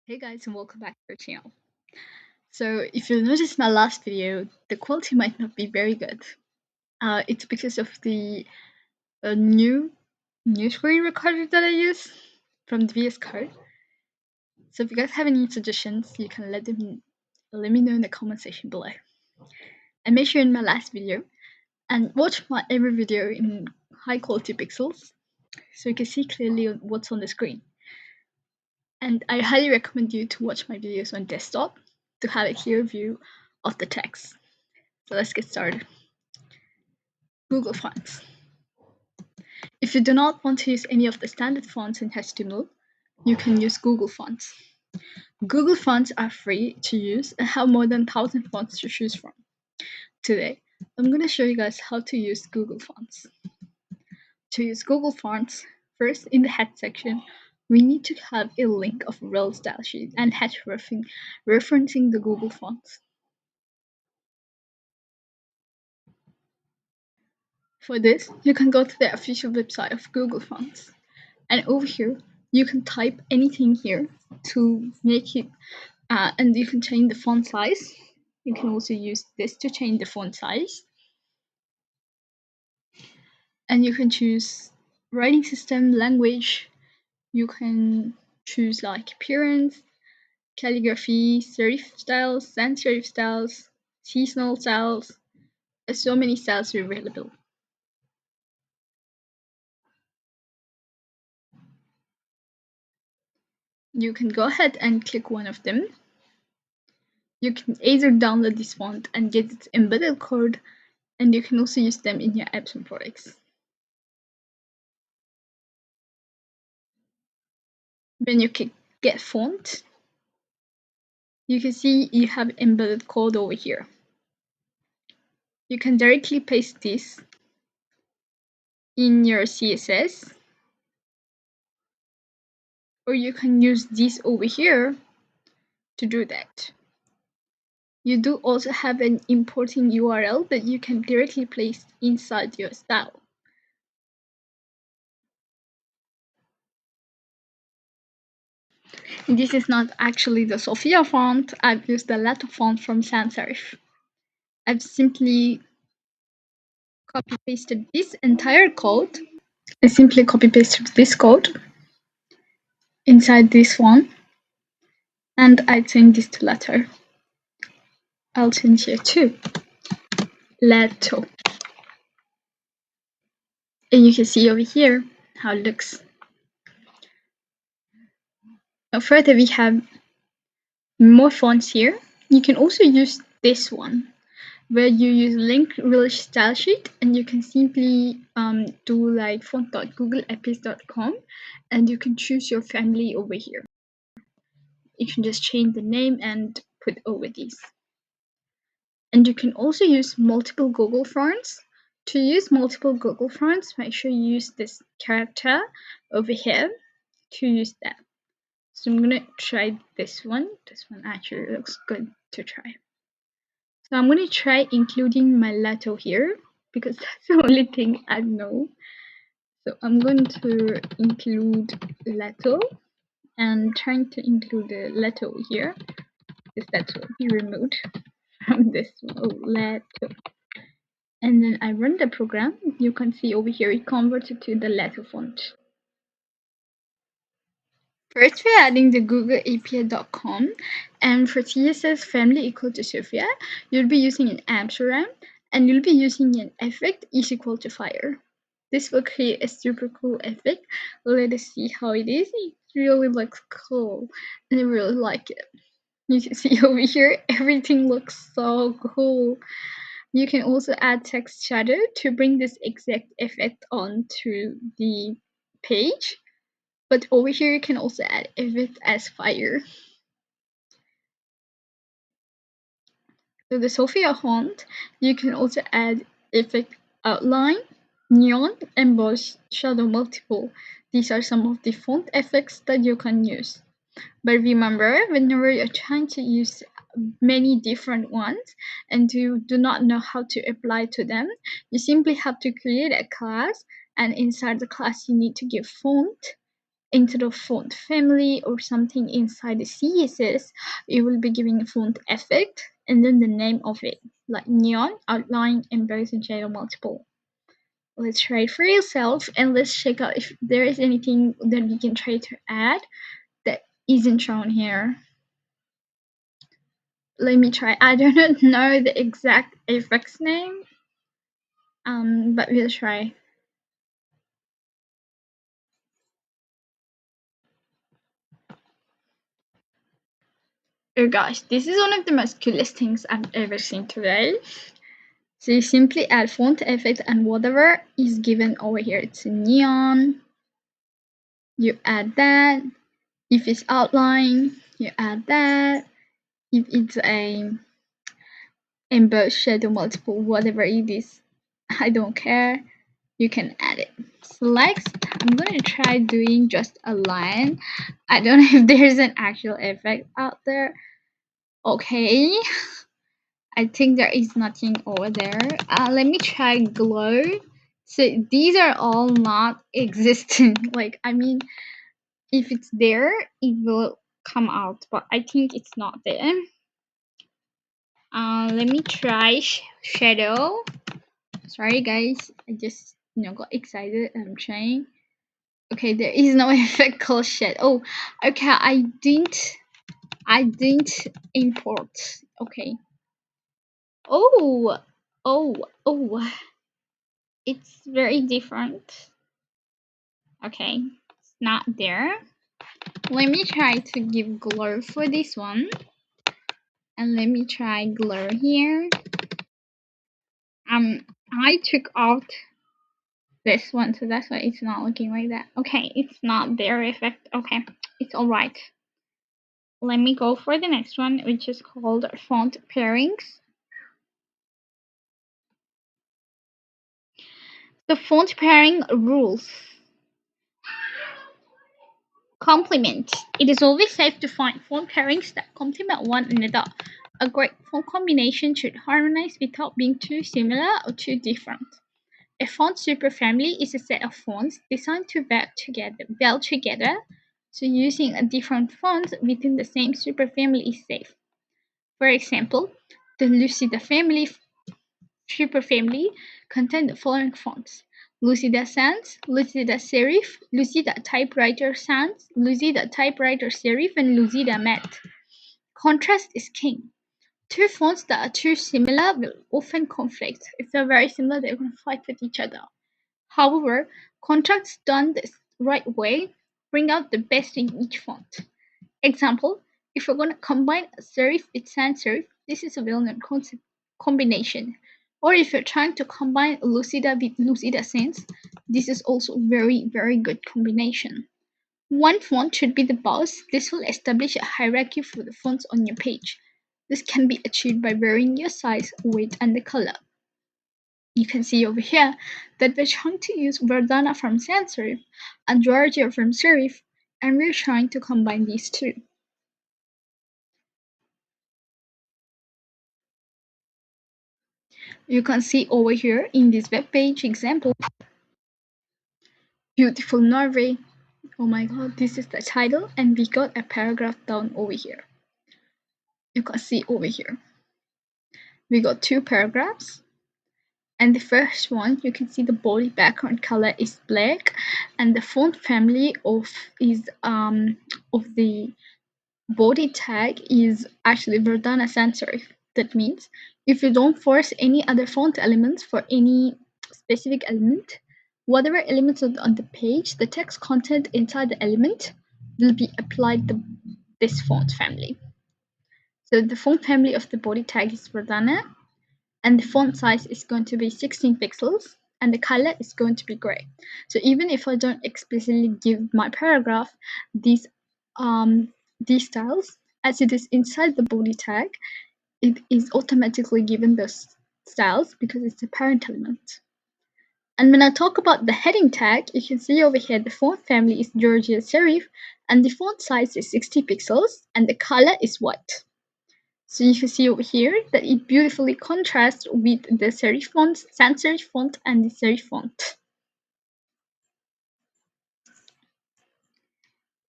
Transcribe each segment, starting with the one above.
Hey guys, and welcome back to our channel. So if you noticed my last video, the quality might not be very good. It's because of the new screen recorder that I use from the VS Code. So if you guys have any suggestions, you can let me know in the comment section below. I made sure in my last video and watch my every video in high quality pixels so you can see clearly what's on the screen. And I highly recommend you to watch my videos on desktop to have a clear view of the text. So let's get started. Google Fonts. If you do not want to use any of the standard fonts in HTML, you can use Google Fonts. Google Fonts are free to use and have more than 1,000 fonts to choose from. Today, I'm going to show you guys how to use Google Fonts. To use Google Fonts, first in the head section, we need to have a link of real style sheet and head referencing the Google Fonts. For this, you can go to the official website of Google Fonts. And over here, you can type anything here to make it, and you can change the font size. You can also use this to change the font size. And you can choose writing system, language. You can choose like appearance, calligraphy, serif styles, sans serif styles, seasonal styles. There's so many styles available. You can go ahead and click one of them. You can either download this font and get its embedded code, and you can also use them in your apps and products. When you click Get Font, you can see you have embedded code over here. You can directly paste this in your CSS, or you can use this over here to do that. You do also have an importing URL that you can directly place inside your style. This is not actually the Sophia font. I've used the Lato font from sans serif. I've simply copy pasted this entire code. I simply copy pasted this code inside this one, and I change this to letter. I'll change here too, Leto. And you can see over here how it looks. Now further we have more fonts here. You can also use this one, where you use link relish style sheet, and you can simply do like font.googleapis.com, and you can choose your family over here. You can just change the name and put over these. And you can also use multiple Google fonts. To use multiple Google fonts, make sure you use this character over here to use that. So I'm gonna try this one. This one actually looks good to try. So I'm gonna try including my Lato here because that's the only thing I know. So I'm going to include Lato and trying to include the Lato here because that will be removed from this one. Oh, Lato. And then I run the program. You can see over here it converted to the Lato font. First, we're adding the Google API.com, and for CSS family equal to Sophia, you'll be using an Amsterdam, and you'll be using an effect is equal to fire. This will create a super cool effect. Let us see how it is. It really looks cool, and I really like it. You can see over here, everything looks so cool. You can also add text shadow to bring this exact effect onto the page. But over here, you can also add effect as fire. So the Sophia font, you can also add effect outline, neon, emboss, shadow multiple. These are some of the font effects that you can use. But remember, whenever you're trying to use many different ones and you do not know how to apply to them, you simply have to create a class, and inside the class you need to give font instead of font family or something inside the CSS, it will be giving a font effect and then the name of it, like neon, outline, emboss, and shadow multiple. Let's try it for yourself and let's check out if there is anything that you can try to add that isn't shown here. Let me try. I do not know the exact effects name, but we'll try. Oh gosh, this is one of the most coolest things I've ever seen today. So you simply add font effect and whatever is given over here. It's a neon. You add that. If it's outline, you add that. If it's a emboss, shadow, multiple, whatever it is, I don't care. You can add it. So next, I'm gonna try doing just a line. I don't know if there's an actual effect out there. Okay, I think there is nothing over there. Let me try glow. So these are all not existing. Like, I mean, if it's there, it will come out, but I think it's not there. Let me try shadow. Sorry guys, I just got excited. I'm trying. Okay, there is no effect called shadow. Oh, okay, I didn't import. Okay. Oh, oh, it's very different. Okay, it's not there. Let me try to give glow for this one. And let me try glow here. I took out this one, so that's why it's not looking like that. Okay, it's not their effect. Okay, it's alright. Let me go for the next one, which is called font pairings. The font pairing rules. Complement. It is always safe to find font pairings that complement one another. A great font combination should harmonize without being too similar or too different. A font superfamily is a set of fonts designed to well together, so using a different font within the same superfamily is safe. For example, the Lucida family superfamily contains the following fonts: Lucida Sans, Lucida Serif, Lucida Typewriter Sans, Lucida Typewriter Serif, and Lucida Matte. Contrast is king. Two fonts that are too similar will often conflict. If they're very similar, they're going to fight with each other. However, contrasts done the right way bring out the best in each font. Example, if we're going to combine a serif with sans serif, this is a well-known concept combination. Or if you're trying to combine Lucida with Lucida Sans, this is also a very, very good combination. One font should be the boss. This will establish a hierarchy for the fonts on your page. This can be achieved by varying your size, weight, and the color. You can see over here that we're trying to use Verdana from sans serif and Georgia from serif, and we're trying to combine these two. You can see over here in this web page example, Beautiful Norway. Oh my god, this is the title, and we got a paragraph down over here. You can see over here. We got two paragraphs. And the first one, you can see the body background color is black, and the font family of the body tag is actually Verdana sans serif. That means if you don't force any other font elements for any specific element, whatever elements are on the page, the text content inside the element will be applied to this font family. So the font family of the body tag is Verdana, and the font size is going to be 16 pixels, and the color is going to be gray. So even if I don't explicitly give my paragraph these styles, as it is inside the body tag, it is automatically given those styles because it's a parent element. And when I talk about the heading tag, you can see over here the font family is Georgia Serif, and the font size is 60 pixels, and the color is white. So you can see over here that it beautifully contrasts with the serif font, sans serif font, and the serif font.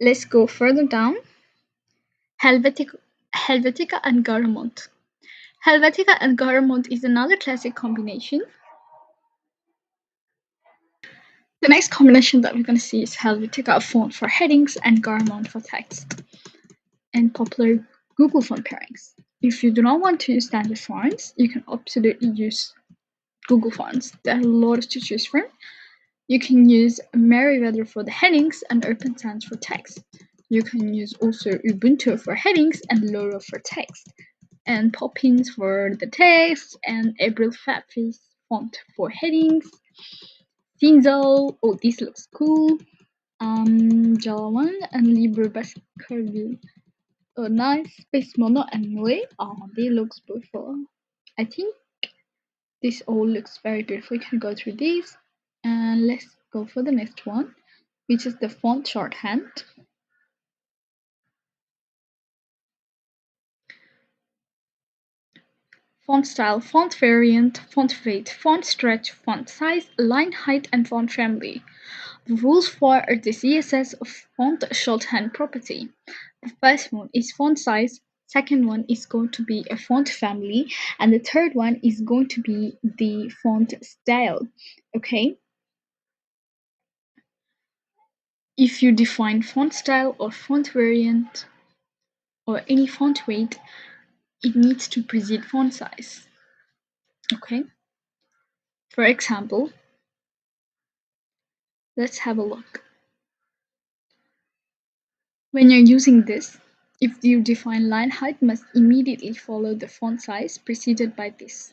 Let's go further down. Helvetica, Helvetica and Garamond. Helvetica and Garamond is another classic combination. The next combination that we're going to see is Helvetica, a font for headings, and Garamond for text, and popular Google font pairings. If you do not want to use standard fonts, you can absolutely use Google fonts. There are a lot to choose from. You can use Merriweather for the headings and Open Sans for text. You can use also Ubuntu for headings and Laura for text, and Poppins for the text, and April Fatface font for headings. Tinzel, oh this looks cool. Jalawan and Libre Baskerville. Oh nice. Space Mono and Moe. Oh, they looks beautiful. I think this all looks very beautiful. You can go through these, and let's go for the next one, which is the font shorthand. Font style, font variant, font weight, font stretch, font size, line height, and font family. The rules for the CSS of font shorthand property. The first one is font size, second one is going to be a font family, and the third one is going to be the font style. Okay? If you define font style or font variant or any font weight, it needs to precede font size. Okay? For example, let's have a look. When you're using this, if you define line height must immediately follow the font size preceded by this.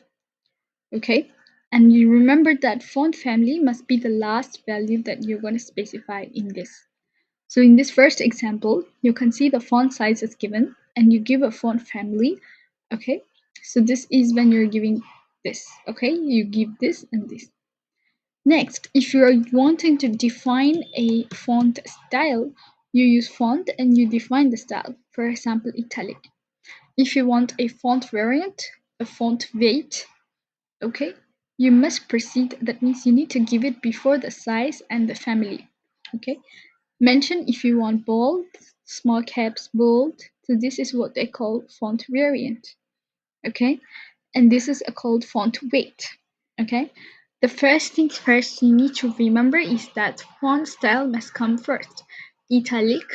Okay? And you remember that font family must be the last value that you're going to specify in this. So in this first example, you can see the font size is given and you give a font family. Okay? So this is when you're giving this. Okay? You give this and this. Next, if you're wanting to define a font style, you use font and you define the style. For example, italic. If you want a font variant, a font weight, okay, you must precede. That means you need to give it before the size and the family. Okay, mention if you want bold, small caps, bold. So this is what they call font variant. Okay, and this is called font weight. Okay, the first things first you need to remember is that font style must come first. Italic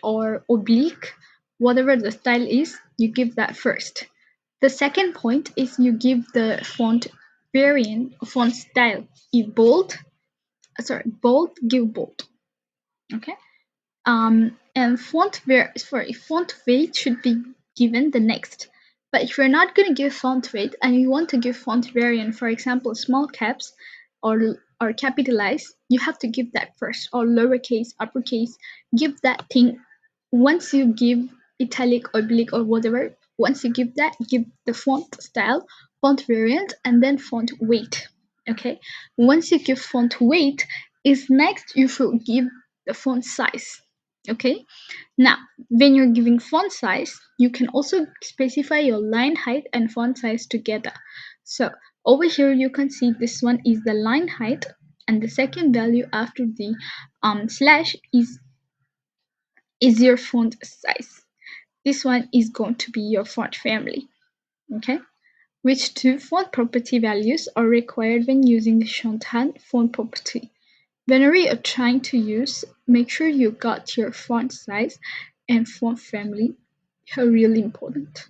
or oblique, whatever the style is, you give that first. The second point is you give the font variant, font style. If bold, bold, give bold. Okay. And font weight should be given the next. But if you're not going to give font weight and you want to give font variant, for example, small caps or capitalize, you have to give that first, or lowercase, uppercase. Give that thing once you give italic, oblique, or whatever. Once you give that, give the font style, font variant, and then font weight. Okay. Once you give font weight, is next you should give the font size. Okay, now when you're giving font size, you can also specify your line height and font size together. So over here you can see this one is the line height, and the second value after the slash is your font size. This one is going to be your font family. Okay, which two font property values are required when using the shorthand font property? Whenever you're trying to use, make sure you got your font size and font family are really important.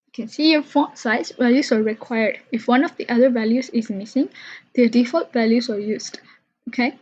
You can see your font size values are required. If one of the other values is missing, the default values are used. Okay,